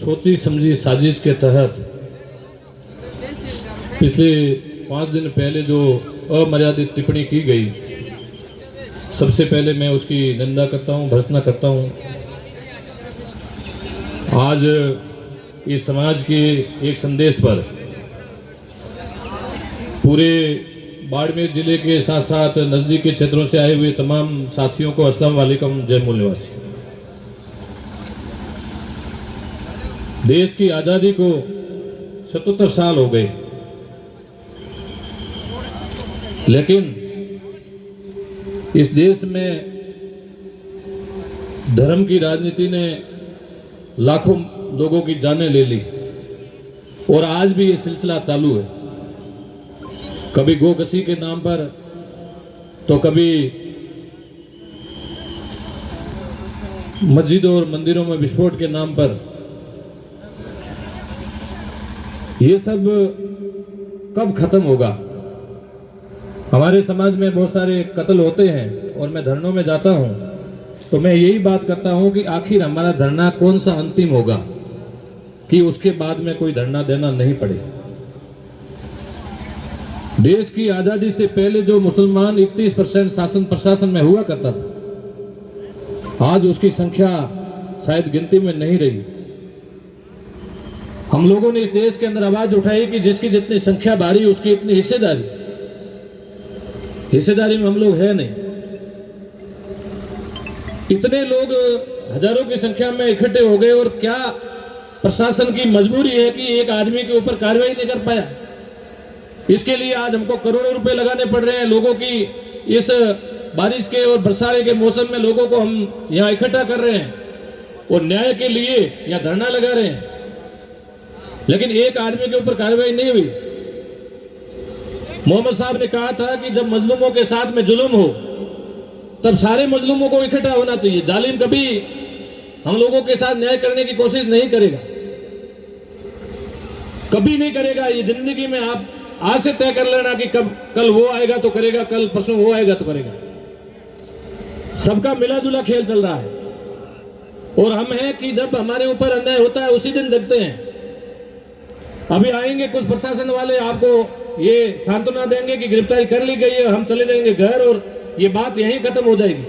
सोची समझी साजिश के तहत पिछले 5 दिन पहले जो अमर्यादित टिप्पणी की गई, सबसे पहले मैं उसकी निंदा करता हूं, भर्त्सना करता हूं। आज इस समाज के एक संदेश पर पूरे बाड़मेर जिले के साथ साथ नजदीकी क्षेत्रों से आए हुए तमाम साथियों को अस्सलाम वालेकुम, जय मूल निवासी। देश की आज़ादी को 77 साल हो गए, लेकिन इस देश में धर्म की राजनीति ने लाखों लोगों की जानें ले ली और आज भी ये सिलसिला चालू है। कभी गोकशी के नाम पर, तो कभी मस्जिदों और मंदिरों में विस्फोट के नाम पर। ये सब कब खत्म होगा? हमारे समाज में बहुत सारे कत्ल होते हैं और मैं धरनों में जाता हूं तो मैं यही बात करता हूं कि आखिर हमारा धरना कौन सा अंतिम होगा कि उसके बाद में कोई धरना देना नहीं पड़े। देश की आजादी से पहले जो मुसलमान 31% शासन प्रशासन में हुआ करता था, आज उसकी संख्या शायद गिनती में नहीं रही। हम लोगों ने इस देश के अंदर आवाज उठाई कि जिसकी जितनी संख्या भारी उसकी इतनी हिस्सेदारी में हम लोग है नहीं। इतने लोग हजारों की संख्या में इकट्ठे हो गए और क्या प्रशासन की मजबूरी है कि एक आदमी के ऊपर कार्रवाई नहीं कर पाया? इसके लिए आज हमको करोड़ों रुपए लगाने पड़ रहे हैं। लोगों की इस बारिश के और बरसात के मौसम में लोगों को हम यहाँ इकट्ठा कर रहे हैं और न्याय के लिए यहाँ धरना लगा रहे हैं, लेकिन एक आदमी के ऊपर कार्रवाई नहीं हुई। मोहम्मद साहब ने कहा था कि जब मजलूमों के साथ में जुल्म हो तब सारे मजलूमों को इकट्ठा होना चाहिए। जालिम कभी हम लोगों के साथ न्याय करने की कोशिश नहीं करेगा, कभी नहीं करेगा। ये जिंदगी में आप आज से तय कर लेना कि कल वो आएगा तो करेगा, कल परसों वो आएगा तो करेगा। सबका मिला जुला खेल चल रहा है और हम हैं कि जब हमारे ऊपर अन्याय होता है उसी दिन जगते हैं। अभी आएंगे कुछ प्रशासन वाले, आपको ये सांत्वना देंगे कि गिरफ्तारी कर ली गई है, हम चले जाएंगे घर और ये बात यहीं खत्म हो जाएगी।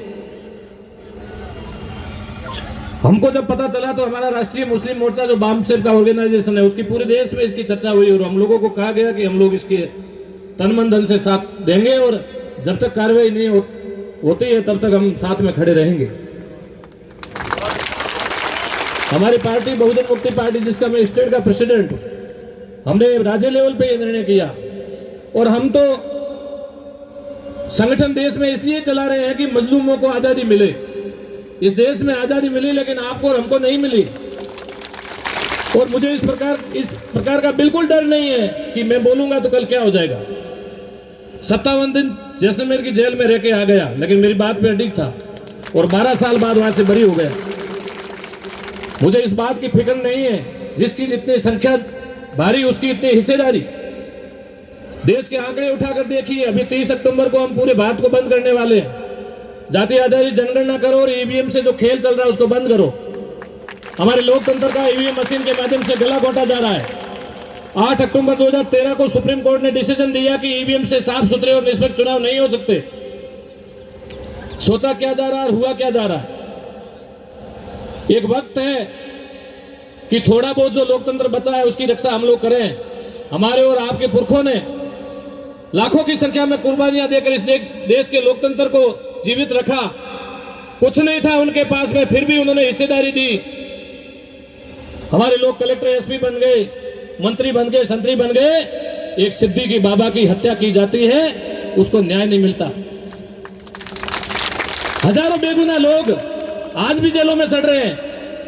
हमको जब पता चला तो हमारा राष्ट्रीय मुस्लिम मोर्चा जो बाम सेब का ऑर्गेनाइजेशन है, उसकी पूरे देश में इसकी चर्चा हुई और हम लोगों को कहा गया कि हम लोग इसके तन मन धन से साथ देंगे और जब तक कार्रवाई नहीं होती है तब तक हम साथ में खड़े रहेंगे। हमारी पार्टी बहुजन मुक्ति पार्टी, जिसका मैं स्टेट का प्रेसिडेंट हूं, हमने राज्य लेवल पे ये निर्णय किया और हम तो संगठन देश में इसलिए चला रहे हैं कि मजलूमों को आजादी मिले। इस देश में आजादी मिली लेकिन आपको और हमको नहीं मिली और मुझे इस प्रकार का बिल्कुल डर नहीं है कि मैं बोलूंगा तो कल क्या हो जाएगा। 57 दिन जैसलमेर की जेल में रह के आ गया, लेकिन मेरी बात पे अडिग था और 12 साल बाद वहां से बरी हो गया। मुझे इस बात की फिक्र नहीं है, जिसकी जितनी संख्या भारी उसकी इतनी हिस्सेदारी। देश के आंकड़े उठाकर देखिए, अभी 30 अक्टूबर को हम पूरे भारत को बंद करने वाले हैं। जाति आधारित जनगणना करो और ईवीएम से जो खेल चल रहा है उसको बंद करो। हमारे लोकतंत्र का ईवीएम मशीन के माध्यम से गला घोटा जा रहा है। 8 अक्टूबर 2013 को सुप्रीम कोर्ट ने डिसीजन दिया कि ईवीएम से साफ सुथरे और निष्पक्ष चुनाव नहीं हो सकते। सोचा क्या जा रहा है और हुआ क्या जा रहा है? एक वक्त है कि थोड़ा बहुत जो लोकतंत्र बचा है उसकी रक्षा हम लोग करें। हमारे और आपके पुरखों ने लाखों की संख्या में कुर्बानियां देकर इस देश के लोकतंत्र को जीवित रखा। कुछ नहीं था उनके पास में, फिर भी उन्होंने हिस्सेदारी दी। हमारे लोग कलेक्टर एसपी बन गए, मंत्री बन गए, संतरी बन गए। एक सिद्दीकी बाबा की हत्या की जाती है, उसको न्याय नहीं मिलता। हजारों बेगुनाह लोग आज भी जेलों में सड़ रहे हैं।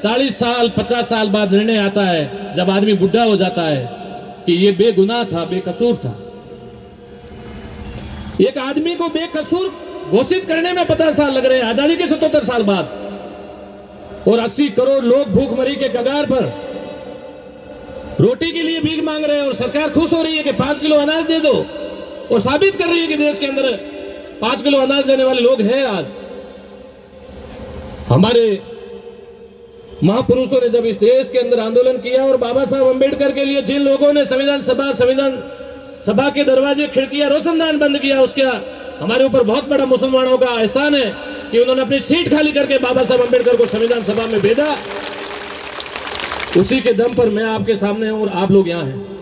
40 साल 50 साल बाद निर्णय आता है, जब आदमी बुढ़ा हो जाता है, कि ये बेगुनाह था, बेकसूर था। एक आदमी को बेकसूर घोषित करने में 50 साल लग रहे हैं, आजादी के 77 साल बाद। और 80 करोड़ लोग भूखमरी के कगार पर रोटी के लिए भीख मांग रहे हैं और सरकार खुश हो रही है कि 5 किलो अनाज दे दो और साबित कर रही है कि देश के अंदर 5 किलो अनाज देने वाले लोग हैं। आज हमारे महापुरुषों ने जब इस देश के अंदर आंदोलन किया और बाबा साहब अम्बेडकर के लिए जिन लोगों ने संविधान सभा के दरवाजे खिड़कियां रोशनदान बंद किया, उसका हमारे ऊपर बहुत बड़ा मुसलमानों का एहसान है कि उन्होंने अपनी सीट खाली करके बाबा साहब अम्बेडकर को संविधान सभा में भेजा। उसी के दम पर मैं आपके सामने हूं और आप लोग यहां हैं।